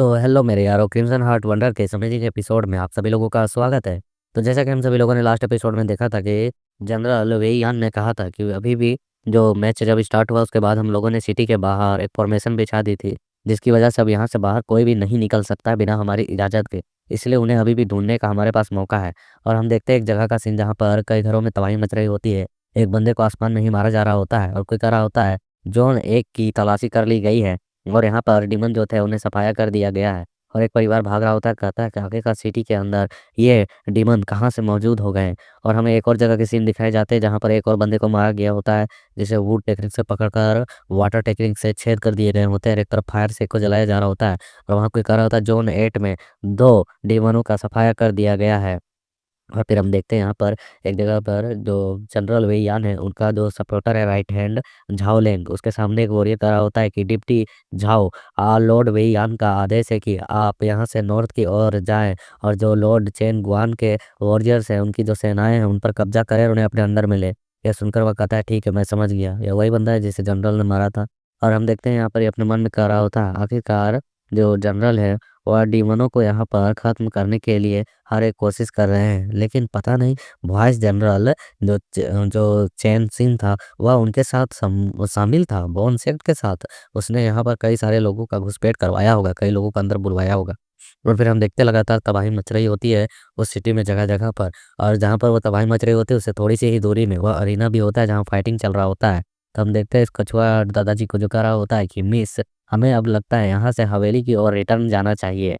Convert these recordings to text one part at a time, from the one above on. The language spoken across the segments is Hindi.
तो हेलो मेरे यारो, क्रिम्सन हार्ट वंडर के अमेजिंग एपिसोड में आप सभी लोगों का स्वागत है। तो जैसा कि हम सभी लोगों ने लास्ट एपिसोड में देखा था कि जनरल वेई यान ने कहा था कि अभी भी जो मैच जब स्टार्ट हुआ उसके बाद हम लोगों ने सिटी के बाहर एक फॉर्मेशन बिछा दी थी, जिसकी वजह से अब यहाँ से बाहर कोई भी नहीं निकल सकता है बिना हमारी इजाज़त के। इसलिए उन्हें अभी भी ढूंढने का हमारे पास मौका है। और हम देखते हैं एक जगह का सीन जहाँ पर कई घरों में तबाही मच रही होती है। एक बंदे को आसमान में ही मारा जा रहा होता है और कोई कह रहा होता है जोन एक की तलाशी कर ली गई है और यहाँ पर डिमन जो थे उन्हें सफाया कर दिया गया है। और एक परिवार भाग रहा होता है, कहता है कि आखिरकार सिटी के अंदर ये डिमन कहाँ से मौजूद हो गए हैं। और हमें एक और जगह के सीन दिखाए जाते हैं जहाँ पर एक और बंदे को मारा गया होता है, जिसे वुड टेक्निक से पकड़कर वाटर टेक्निक से छेद कर दिए गए होते हैं। एक तरफ फायर से को जलाया जा रहा होता है और वहाँ कोई कह रहा होता है जोन 8 में 2 डिमनों का सफाया कर दिया गया है। और फिर हम देखते हैं यहाँ पर एक जगह पर जो जनरल वेई यान है उनका जो सपोर्टर है राइट हैंड झाओ लेंग, उसके सामने एक वॉरियर करा होता है कि डिप्टी झाओ, लॉर्ड वेई यान का आदेश है कि आप यहाँ से नॉर्थ की ओर जाएं और जो लॉर्ड चेन गुआन के वॉरियर्स हैं उनकी जो सेनाएं हैं उन पर कब्जा करें और उन्हें अपने अंदर में ले। यह सुनकर वह कहता है ठीक है मैं समझ गया, यह वही बंदा है जिसे जनरल ने मारा था। और हम देखते हैं यहाँ पर ये अपने मन में कह रहा होता है आखिरकार जो जनरल है वह डीमनों को यहाँ पर खत्म करने के लिए हर एक कोशिश कर रहे हैं, लेकिन पता नहीं वाइस जनरल जो चैन सिंह था वह उनके साथ शामिल था बॉन सेक्ट के साथ। उसने यहाँ पर कई सारे लोगों का घुसपैठ करवाया होगा, कई लोगों को अंदर बुलवाया होगा। और फिर हम देखते लगातार तबाही मच रही होती है उस सिटी में जगह जगह पर। और जहाँ पर वो तबाही मच रही होती है उससे थोड़ी सी ही दूरी में वह अरीना भी होता है जहाँ फाइटिंग चल रहा होता है। तो हम देखते हैं इस कछुआ दादाजी को जो कह रहा होता है कि मिस, हमें अब लगता है यहाँ से हवेली की ओर रिटर्न जाना चाहिए।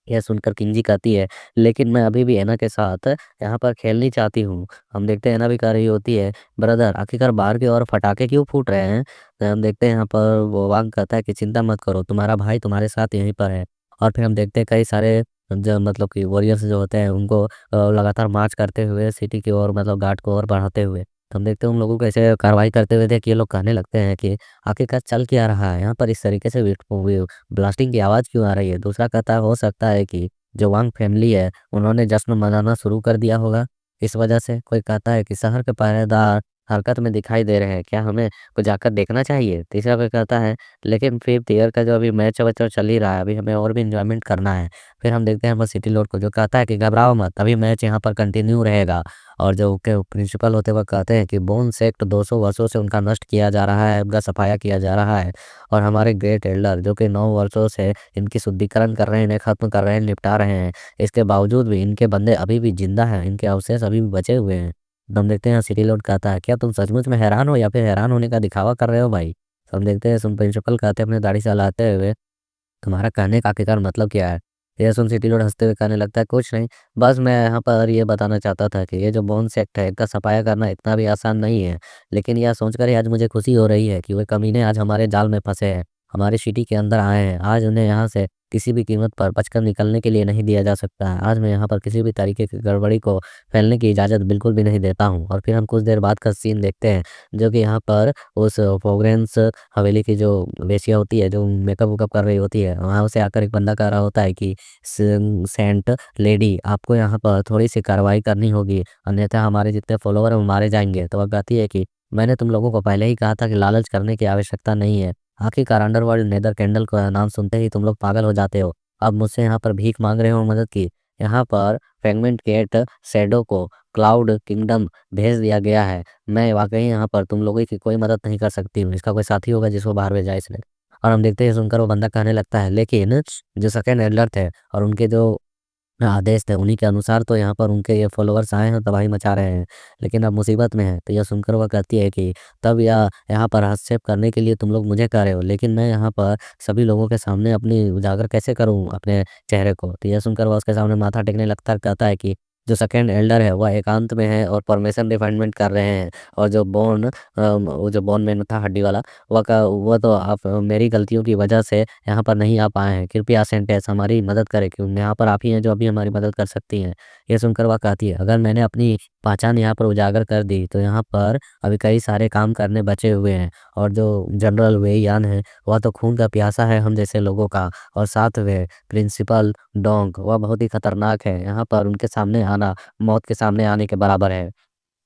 यह सुनकर किंजी कहती है लेकिन मैं अभी भी एना के साथ यहाँ पर खेलनी चाहती हूँ। हम देखते हैं एना भी कह रही होती है ब्रदर आखिरकार बाहर की ओर पटाखे क्यों फूट रहे हैं। तो हम देखते हैं यहाँ पर वो वांग कहता है कि चिंता मत करो, तुम्हारा भाई तुम्हारे साथ यहीं पर है। और फिर हम देखते हैं कई सारे जो मतलब कि वॉरियर्स जो होते हैं उनको लगातार मार्च करते हुए सिटी की ओर मतलब घाट को और बढ़ाते हुए। तो हम देखते हैं उन लोगों को ऐसे कार्रवाई करते हुए थे कि ये लोग कहने लगते हैं कि आखिरकार चल क्या रहा है यहाँ पर, इस तरीके से ब्लास्टिंग की आवाज़ क्यों आ रही है। दूसरा कहता है हो सकता है कि जो वांग फैमिली है उन्होंने जश्न मनाना शुरू कर दिया होगा, इस वजह से। कोई कहता है कि शहर के पहरेदार हरकत में दिखाई दे रहे हैं, क्या हमें कुछ जाकर देखना चाहिए। तीसरा कोई कहता है लेकिन फिफ्थ ईयर का जो अभी मैच वैच चल ही रहा है, अभी हमें और भी इंजॉयमेंट करना है। फिर हम देखते हैं बस सिटी लॉर्ड को जो कहता है कि घबराओ मत, अभी मैच यहाँ पर कंटिन्यू रहेगा। और जो के प्रिंसिपल होते वह कहते हैं कि बोन सेक्ट 200 वर्षों से उनका नष्ट किया जा रहा है, उनका सफाया किया जा रहा है। और हमारे ग्रेट एल्डर जो कि 9 वर्षों से इनकी शुद्धिकरण कर रहे हैं, इन्हें खत्म कर रहे हैं, निपटा रहे हैं। इसके बावजूद भी इनके बंदे अभी भी जिंदा हैं, इनके अवशेष अभी भी बचे हुए हैं। तो हम देखते हैं सिटी लॉर्ड कहता है क्या तुम सचमुच में हैरान हो या फिर हैरान होने का दिखावा कर रहे हो भाई। तो हम देखते हैं सुन प्रिंसिपल कहते हैं अपने दाढ़ी सहलाते हुए तुम्हारा कहने का आखिरकार मतलब क्या है। ये सुन सिटी लोड हंसते हुए कहने लगता है कुछ नहीं, बस मैं यहाँ पर ये बताना चाहता था कि ये जो बोन सेक्ट है इसका सफाया करना इतना भी आसान नहीं है। लेकिन यह सोचकर ही आज मुझे खुशी हो रही है कि वे कमीने आज हमारे जाल में फंसे हैं, हमारी सिटी के अंदर आए हैं। आज उन्हें यहाँ से किसी भी कीमत पर बचकर निकलने के लिए नहीं दिया जा सकता है। आज मैं यहाँ पर किसी भी तरीके की गड़बड़ी को फैलने की इजाज़त बिल्कुल भी नहीं देता हूँ। और फिर हम कुछ देर बाद का सीन देखते हैं जो कि यहाँ पर उस फ्रेग्रेंस हवेली की जो वेश्या होती है जो मेकअप वेकअप कर रही होती है, वहाँ उसे आकर एक बंदा कह रहा होता है कि सेंट लेडी आपको यहाँ पर थोड़ी सी कार्रवाई करनी होगी, अन्यथा हमारे जितने फॉलोवर हैं वो मारे जाएंगे। तो वह कहती है कि मैंने तुम लोगों को पहले ही कहा था कि लालच करने की आवश्यकता नहीं है। आखिरकार अंडरवर्ल्ड नेदर कैंडल का नाम सुनते ही तुम लोग पागल हो जाते हो। अब मुझसे यहाँ पर भीख मांग रहे हो मदद की। यहाँ पर फ्रेगमेंट गेट शैडो को क्लाउड किंगडम भेज दिया गया है। मैं वाकई यहाँ पर तुम लोगों की कोई मदद नहीं कर सकती हूँ, इसका कोई साथी होगा जिसको बाहर भेजा इसने। और हम देखते हैं सुनकर वो बंदा कहने लगता है लेकिन जो सेकंड एडलर थे और उनके जो आदेश थे उन्हीं के अनुसार तो यहाँ पर उनके ये फॉलोअर्स आए हैं तबाही मचा रहे हैं, लेकिन अब मुसीबत में है। तो यह सुनकर वह कहती है कि तब यह यहाँ पर हस्तक्षेप करने के लिए तुम लोग मुझे कह रहे हो, लेकिन मैं यहाँ पर सभी लोगों के सामने अपनी उजागर कैसे करूँ अपने चेहरे को। तो यह सुनकर वह उसके सामने माथा टेकने लगता है, कहता है कि जो सेकंड एल्डर है वह एकांत में है और परमिशन रिफाइनमेंट कर रहे हैं। और जो वो जो बोन मैन था हड्डी वाला वह तो आप मेरी गलतियों की वजह से यहाँ पर नहीं आ पाए हैं। कृपया सेंटेंस हमारी मदद करें क्योंकि यहाँ पर आप ही हैं जो अभी हमारी मदद कर सकती हैं। ये सुनकर वह कहती है अगर मैंने अपनी पहचान यहाँ पर उजागर कर दी तो यहाँ पर अभी कई सारे काम करने बचे हुए हैं। और जो जनरल वेयान है वह तो खून का प्यासा है हम जैसे लोगों का। और साथ में प्रिंसिपल डोंग वह बहुत ही खतरनाक है, यहाँ पर उनके सामने आना मौत के सामने आने के बराबर है।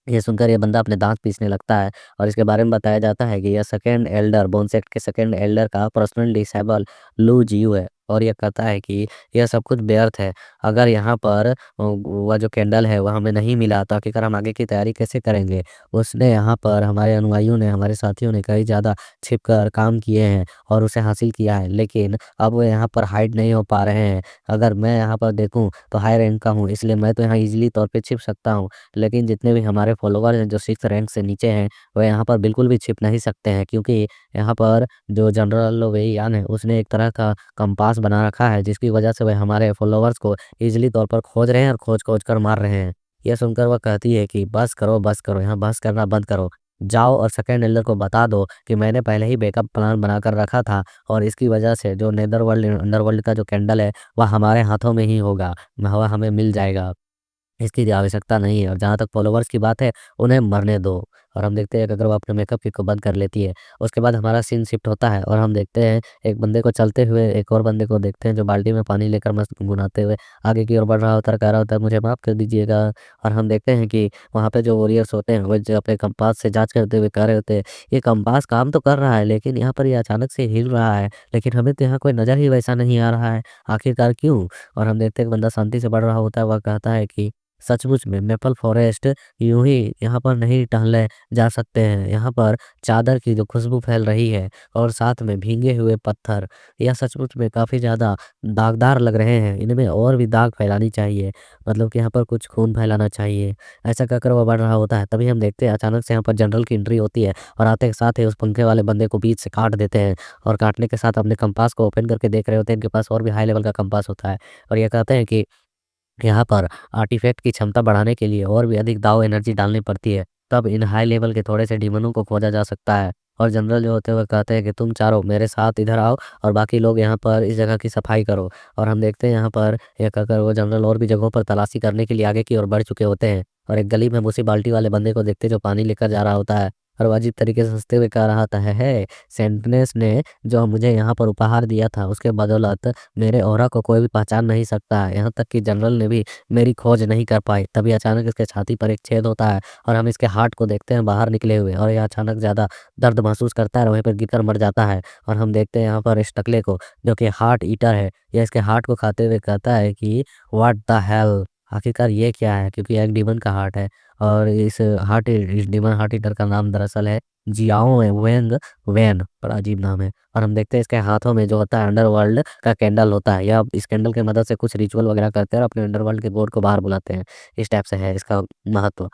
ये सुनकर ये बंदा अपने दांत पीसने लगता है। और इसके बारे में बताया जाता है कि यह सेकंड एल्डर बोन सेक्ट के सेकंड एल्डर का पर्सनल डिसेबल लू जियू है। और ये कहता है कि यह सब कुछ व्यर्थ है। अगर यहाँ पर वह जो कैंडल है वह हमें नहीं मिला तो आखिरकार हम आगे की तैयारी कैसे करेंगे। उसने यहाँ पर हमारे अनुयायियों ने, हमारे साथियों ने कई ज़्यादा छिप कर काम किए हैं और उसे हासिल किया है, लेकिन अब वो यहाँ पर हाइड नहीं हो पा रहे हैं। अगर मैं यहाँ पर देखूँ तो हाई रैंक का हूँ, इसलिए मैं तो यहाँ ईज़िली तौर पे छिप सकता हूँ, लेकिन जितने भी हमारे फॉलोवर्स हैं जो 6th रैंक से नीचे हैं, वह यहाँ पर बिल्कुल भी छिप नहीं सकते हैं, क्योंकि यहाँ पर जो जनरल लोवेयान है उसने एक तरह का कंपास बना रखा है, जिसकी वजह से वह हमारे फॉलोवर्स को ईज़िली तौर पर खोज रहे हैं और खोज-खोज कर मार रहे हैं। यह सुनकर वह कहती है कि बस करो, यहाँ बहस करना बंद करो। जाओ और सेकंड एल्डर को बता दो कि मैंने पहले ही बैकअप प्लान बनाकर रखा था और इसकी वजह से जो नेदरवर्ल्ड अंडरवर्ल्ड का जो कैंडल है, वह हमारे हाथों में ही होगा, वह हमें मिल जाएगा। इसकी आवश्यकता नहीं है और जहाँ तक फॉलोवर्स की बात है, उन्हें मरने दो। और हम देखते हैं कि अगर वो अपने मेकअप किट को बंद कर लेती है, उसके बाद हमारा सीन शिफ्ट होता है और हम देखते हैं एक बंदे को चलते हुए, एक और बंदे को देखते हैं जो बाल्टी में पानी लेकर मस्त गुनगुनाते हुए आगे की ओर बढ़ रहा होता है, कह रहा होता है मुझे माफ़ कर दीजिएगा। और हम देखते हैं कि वहाँ पे जो वॉरियर्स होते हैं, वो जो अपने कंपास से जाँच करते हुए कह रहे होते हैं, ये कंपास काम तो कर रहा है, लेकिन यहाँ पर ये अचानक से हिल रहा है, लेकिन हमें तो यहाँ कोई नज़र ही वैसा नहीं आ रहा है, आखिरकार क्यों? और हम देखते हैं कि बंदा शांति से बढ़ रहा होता है, वह कहता है कि सचमुच में मैपल फॉरेस्ट यूं ही यहाँ पर नहीं टहले जा सकते हैं। यहाँ पर चादर की जो खुशबू फैल रही है और साथ में भीगे हुए पत्थर, यह सचमुच में काफ़ी ज़्यादा दागदार लग रहे हैं। इनमें और भी दाग फैलानी चाहिए, मतलब कि यहाँ पर कुछ खून फैलाना चाहिए। ऐसा कहकर वह बढ़ रहा होता है, तभी हम देखते हैं अचानक से यहाँ पर जनरल की एंट्री होती है और आते के साथ ही उस पंखे वाले बंदे को बीच से काट देते हैं और काटने के साथ अपने कंपास को ओपन करके देख रहे होते हैं। इनके पास और भी हाई लेवल का कंपास होता है और ये कहते हैं कि यहाँ पर आर्टिफैक्ट की क्षमता बढ़ाने के लिए और भी अधिक दाव एनर्जी डालनी पड़ती है, तब इन हाई लेवल के थोड़े से डीमनों को खोजा जा सकता है। और जनरल जो होते हैं वो कहते हैं कि तुम चारों मेरे साथ इधर आओ और बाकी लोग यहाँ पर इस जगह की सफाई करो। और हम देखते हैं यहाँ पर यह कहकर वो जनरल और भी जगहों पर तलाशी करने के लिए आगे की ओर बढ़ चुके होते हैं और एक गली में हम उसी बाल्टी वाले बंदे को देखते हैं जो पानी लेकर जा रहा होता है और वो अजीब तरीके से हंसते हुए कह रहा था, है सेंटनेस ने जो मुझे यहाँ पर उपहार दिया था उसके बदौलत मेरे ऑरा को कोई भी पहचान नहीं सकता है, यहाँ तक कि जनरल ने भी मेरी खोज नहीं कर पाई। तभी अचानक इसके छाती पर एक छेद होता है और हम इसके हार्ट को देखते हैं बाहर निकले हुए और यह अचानक ज़्यादा दर्द महसूस करता है और वहीं पर गिरकर मर जाता है। और हम देखते हैं यहाँ पर इस टकले को, जो कि हार्ट ईटर है, यह इसके हार्ट को खाते हुए कहता है कि व्हाट द हेल, आखिरकार ये क्या है, क्योंकि यह एक डीमन का हार्ट है। और इस डीमन हार्ट ईटर का नाम दरअसल है जियाओ वेंग वैन, बड़ा अजीब नाम है। और हम देखते हैं इसके हाथों में जो होता है अंडरवर्ल्ड का कैंडल होता है, या इस कैंडल की मदद से कुछ रिचुअल वगैरह करते हैं और अपने अंडरवर्ल्ड के गॉड को बाहर बुलाते हैं। इस टाइप से है इसका महत्व।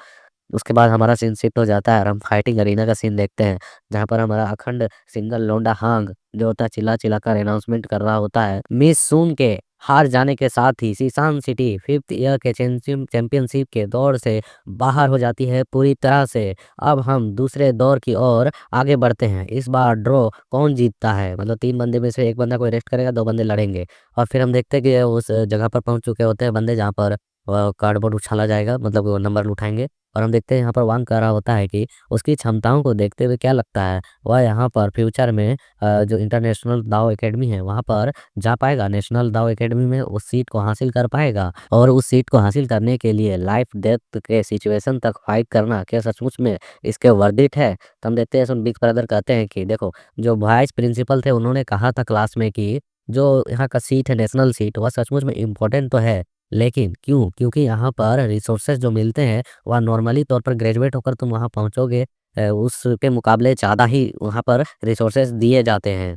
उसके बाद हमारा सीन शिफ्ट हो जाता है और हम फाइटिंग अरीना का सीन देखते हैं, जहाँ पर हमारा अखंड सिंगल लोंडा हांग जो होता है चिल्ला-चिल्ला कर अनाउंसमेंट कर रहा होता है। मिस सून के हार जाने के साथ ही सीसान सिटी 5th ईयर के चैंपियनशिप के दौर से बाहर हो जाती है पूरी तरह से। अब हम दूसरे दौर की ओर आगे बढ़ते हैं। इस बार ड्रॉ कौन जीतता है? मतलब 3 बंदे में से 1 बंदा कोई रेस्ट करेगा, 2 बंदे लड़ेंगे। और फिर हम देखते हैं कि उस जगह पर पहुँच चुके होते हैं बंदे जहाँ पर कार्डबोर्ड उछाला जाएगा, मतलब वो नंबर उठाएँगे। और हम देखते हैं यहाँ पर वांग कह रहा होता है कि उसकी क्षमताओं को देखते हुए क्या लगता है, वह यहाँ पर फ्यूचर में जो इंटरनेशनल दाव एकेडमी है वहाँ पर जा पाएगा, नेशनल दाव एकेडमी में उस सीट को हासिल कर पाएगा। और उस सीट को हासिल करने के लिए लाइफ डेथ के सिचुएशन तक फाइट करना क्या सचमुच में इसके वर्थ इट है? तो हम देखते हैं सुन बिग ब्रदर कहते हैं कि देखो, जो वाइस प्रिंसिपल थे उन्होंने कहा था क्लास में कि जो यहाँ का सीट है, नेशनल सीट, वह सचमुच में इम्पोर्टेंट तो है, लेकिन क्यों? क्योंकि यहाँ पर रिसोर्सेज जो मिलते हैं वह नॉर्मली तौर पर ग्रेजुएट होकर तुम वहाँ पहुँचोगे, उसके मुकाबले ज़्यादा ही वहाँ पर रिसोर्सेज दिए जाते हैं।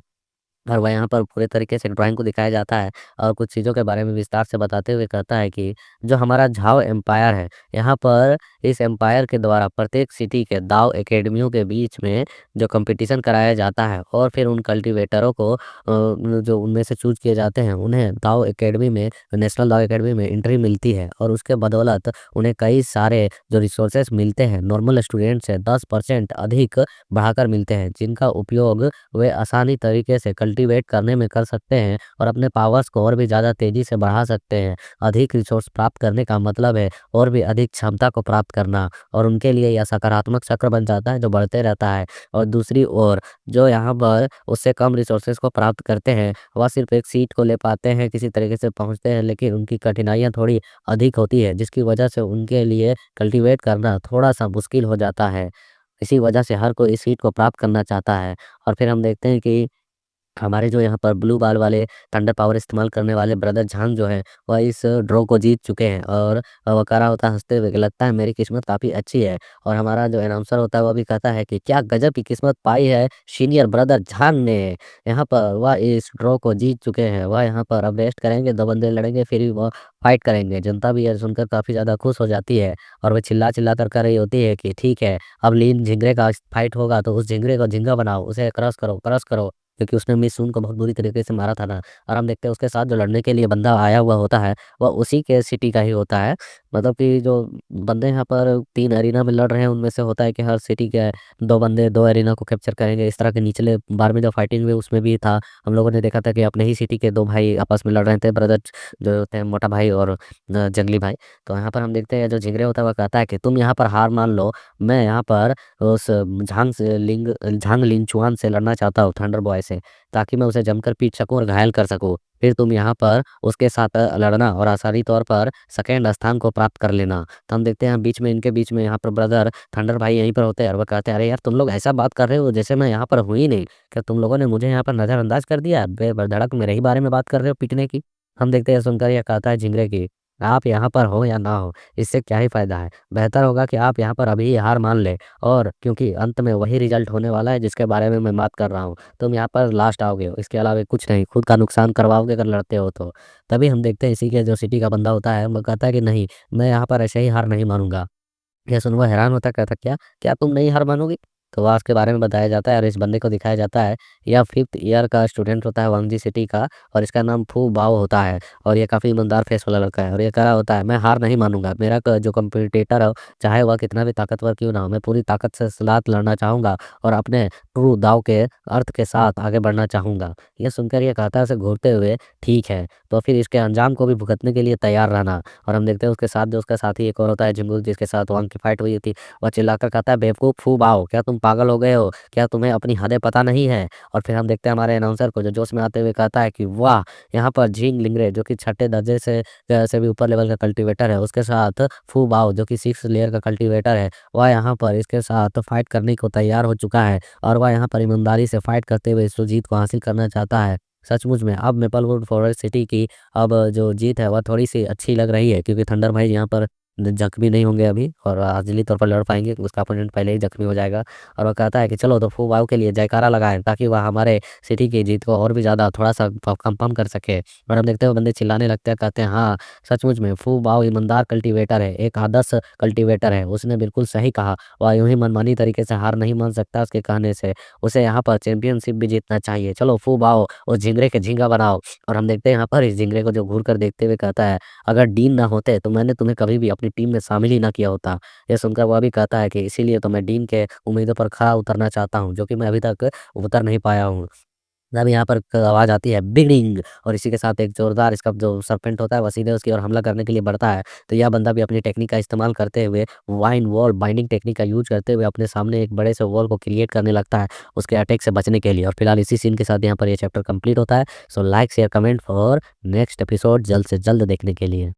और वह यहाँ पर पूरे तरीके से ड्राइंग को दिखाया जाता है और कुछ चीज़ों के बारे में विस्तार से बताते हुए कहता है कि जो हमारा झाओ एम्पायर है, यहाँ पर इस एम्पायर के द्वारा प्रत्येक सिटी के दाव एकेडमियों के बीच में जो कंपटीशन कराया जाता है और फिर उन कल्टीवेटरों को जो उनमें से चूज किए जाते हैं उन्हें दाव एकेडमी में, नेशनल दाव एकेडमी में एंट्री मिलती है और उसके बदौलत उन्हें कई सारे जो रिसोर्सेज मिलते हैं नॉर्मल स्टूडेंट से 10% अधिक बढ़ाकर मिलते हैं, जिनका उपयोग वे आसानी तरीके से कल्टीवेट करने में कर सकते हैं और अपने पावर्स को और भी ज़्यादा तेज़ी से बढ़ा सकते हैं। अधिक रिसोर्स प्राप्त करने का मतलब है और भी अधिक क्षमता को प्राप्त करना और उनके लिए यह सकारात्मक चक्र बन जाता है जो बढ़ते रहता है। और दूसरी ओर जो यहाँ पर उससे कम रिसोर्सेज को प्राप्त करते हैं, वह सिर्फ एक सीट को ले पाते हैं, किसी तरीके से पहुँचते हैं, लेकिन उनकी कठिनाइयाँ थोड़ी अधिक होती है, जिसकी वजह से उनके लिए कल्टीवेट करना थोड़ा-सा मुश्किल हो जाता है। इसी वजह से हर कोई इस सीट को प्राप्त करना चाहता है। और फिर हम देखते हैं कि हमारे जो यहाँ पर ब्लू बाल वाले थंडर पावर इस्तेमाल करने वाले ब्रदर झांग जो हैं, वह इस ड्रॉ को जीत चुके हैं और वो कह रहा होता है हँसते हुए कि लगता है मेरी किस्मत काफ़ी अच्छी है। और हमारा जो अनाउंसर होता है, वह भी कहता है कि क्या गज़ब की किस्मत पाई है सीनियर ब्रदर झांग ने। यहाँ पर वह इस ड्रॉ को जीत चुके हैं। वह यहाँ पर अब रेस्ट करेंगे, 2 बंदे लड़ेंगे, फिर भी वह फाइट करेंगे। जनता भी यह सुनकर काफ़ी ज़्यादा खुश हो जाती है और वह चिल्ला-चिल्ला कर कह रही होती है कि ठीक है, अब लीन झिंगरे का फाइट होगा तो उस झिंगरे को झींगा बनाओ, उसे क्रश करो। क्योंकि उसने मिस सुन को बहुत बुरी तरीके से मारा था ना। और हम देखते हैं उसके साथ जो लड़ने के लिए बंदा आया हुआ होता है, वह उसी के सिटी का ही होता है। मतलब कि जो बंदे यहाँ पर 3 एरिना में लड़ रहे हैं, उनमें से होता है कि हर सिटी के 2 बंदे 2 एरिना को कैप्चर करेंगे। इस तरह के निचले बार में जो फाइटिंग हुई उसमें भी था। हम लोगों ने देखा था कि अपने ही सिटी के 2 भाई आपस में लड़ रहे थे, ब्रदर्स जो होते हैं, मोटा भाई और जंगली भाई। तो यहाँ पर हम देखते हैं जो जिगरे होता है वह कहता है कि तुम यहाँ पर हार मान लो, मैं यहाँ पर उस झांग लिंचुआन से लड़ना चाहता हूँ, थंडर बॉय से। ताकि मैं उसे जमकर पीट सकूँ और घायल कर सकूँ। फिर तुम यहाँ पर उसके साथ लड़ना और आसानी तौर पर सेकंड स्थान को प्राप्त कर लेना। तो हम देखते हैं इनके बीच में यहाँ पर ब्रदर थंडर भाई यहीं पर होते हैं और वो कहते हैं, अरे यार तुम लोग ऐसा बात कर रहे हो जैसे मैं यहाँ पर हूँ ही नहीं। क्या तुम लोगों ने मुझे यहाँ पर नज़रअंदाज कर दिया? बेधड़क मेरे ही बारे में बात कर रहे हो पीटने की। हम देखते हैं सुनकर यह कहता है झिंगरे की, आप यहाँ पर हो या ना हो, इससे क्या ही फ़ायदा है? बेहतर होगा कि आप यहाँ पर अभी ही हार मान लें और क्योंकि अंत में वही रिज़ल्ट होने वाला है जिसके बारे में मैं बात कर रहा हूँ। तुम यहाँ पर लास्ट आओगे, इसके अलावा कुछ नहीं, खुद का नुकसान करवाओगे अगर लड़ते हो तो। तभी हम देखते हैं इसी के जो सिटी का बंदा होता है, वो कहता है कि नहीं, मैं यहाँ पर ऐसे ही हार नहीं मानूँगा। यह सुन वो हैरान होता है, कहता क्या? क्या तुम नहीं हार मानोगी? तो वहाँ उसके बारे में बताया जाता है और इस बंदे को दिखाया जाता है। यह 5th ईयर का स्टूडेंट होता है वांगजी सिटी का और इसका नाम फू बाओ होता है और ये काफ़ी ईमानदार फेस वाला लड़का है और ये कह रहा होता है, मैं हार नहीं मानूँगा। मेरा जो कॉम्पिटिटर है, चाहे वह कितना भी ताकतवर क्यों ना हो, मैं पूरी ताकत से साथ लड़ना चाहूँगा और अपने ट्रू दाव के अर्थ के साथ आगे बढ़ना चाहूँगा। ये सुनकर ये कहता है उसे घूरते हुए, ठीक है, तो फिर इसके अंजाम को भी भुगतने के लिए तैयार रहना। और हम देखते हैं उसके साथ जो उसका साथी एक और होता है जिंगुल, जिसके साथ वांग की फाइट हुई थी। वह चिल्लाकर कहता है, बेवकूफ़ फूब आओ, क्या तुम पागल हो गए हो? क्या तुम्हें अपनी हदें पता नहीं है? और फिर हम देखते हैं हमारे अनाउंसर को जो जोश में आते हुए कहता है कि वाह! यहाँ पर झिंग लिंगरे जो कि छठे दर्जे से भी ऊपर लेवल का कल्टीवेटर है, उसके साथ फू बाओ जो कि 6th लेयर का कल्टीवेटर है, वह यहाँ पर इसके साथ फाइट करने को तैयार हो चुका है और वह यहाँ पर ईमानदारी से फाइट करते हुए इस जीत को हासिल करना चाहता है। सचमुच में अब मेपलवुड फॉरेस्ट सिटी की अब जो जीत है वह थोड़ी-सी अच्छी लग रही है क्योंकि थंडर भाई यहाँ पर जख्मी नहीं होंगे अभी और असली तौर पर लड़ पाएँगे, उसका अपोनेंट पहले ही जख्मी हो जाएगा। और वो कहता है कि चलो तो फू वाव के लिए जयकारा लगाएँ ताकि वह हमारे सिटी की जीत को और भी ज़्यादा थोड़ा-सा कंफर्म कर सके। और हम देखते हैं वो बंदे चिल्लाने लगते हैं, कहते हैं हाँ, सचमुच में फू वाव ईमानदार कल्टीवेटर है, एक आदर्श कल्टीवेटर है। उसने बिल्कुल सही कहा, वह यूँ ही मनमानी तरीके से हार नहीं मान सकता उसके कहने से। उसे यहाँ पर चैंपियनशिप भी जीतना चाहिए। चलो फू वाव उस झिंगरे के झींगा बनाओ। और हम देखते हैं यहाँ पर इस झिंगरे को जो घूर कर देखते हुए कहता है, अगर डीन ना होते तो मैंने तुम्हें कभी भी अपनी टीम में शामिल ही ना किया होता। ये सुनकर वह भी कहता है कि इसीलिए तो मैं डीन के उम्मीदों पर खरा उतरना चाहता हूँ, जो कि मैं अभी तक उतर नहीं पाया हूँ। तब यहाँ पर क आवाज़ आती है बिडिंग और इसी के साथ एक ज़ोरदार इसका जो सर्पेंट होता है वह सीधे उसकी ओर हमला करने के लिए बढ़ता है। तो यह बंदा भी अपनी टेक्निक का इस्तेमाल करते हुए वाइन वॉल बाइंडिंग टेक्निक का यूज़ करते हुए अपने सामने एक बड़े से वॉल को क्रिएट करने लगता है, उसके अटैक से बचने के लिए। और फिलहाल इसी सीन के साथ यहाँ पर ये चैप्टर कंप्लीट होता है। So like, share, comment for next episode जल्द से जल्द देखने के लिए।